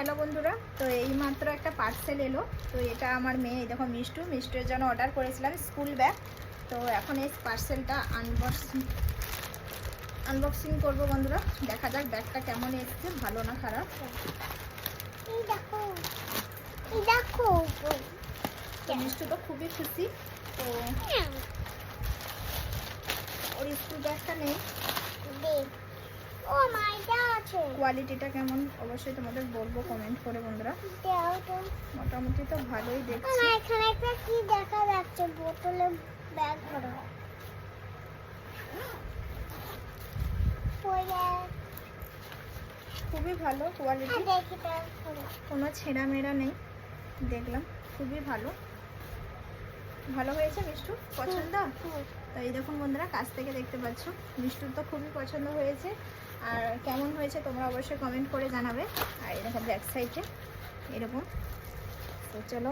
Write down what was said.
Hello বন্ধুরা, তো এইমাত্র একটা পার্সেল এলো। তো এটা আমার মেয়ে, দেখো মিষ্টুর জন্য অর্ডার করেছিলাম স্কুল ব্যাগ। তো এখন এই পার্সেলটা আনবক্সিং করবো বন্ধুরা। দেখা যাক ব্যাগটা কেমন এসেছে, ভালো না খারাপ। তো মিষ্টু তো খুবই খুশি। তো ওর স্কুল ব্যাগটা নেই, কোয়ালিটিটা কেমন অবশ্যই তোমাদের বলবো কমেন্ট করে বন্ধুরা। মোটামুটি তো ভালোই দেখছি। এখানে একটা কি দেখা যাচ্ছে, বোতলে ব্যাগ ভরা। খুবই ভালো কোয়ালিটি, কোনো ছেঁড়া মেড়া নেই। দেখলাম খুবই ভালো হয়েছে। মিষ্টু পছন্দ? তো এই দেখুন বন্ধুরা, কাছ থেকে দেখতে পাচ্ছ মিষ্টুর তো খুবই পছন্দ হয়েছে। আর কেমন হয়েছে তোমরা অবশ্যই কমেন্ট করে জানাবে। আর এই দেখো ব্যাক সাইডে এরকম। তো চলো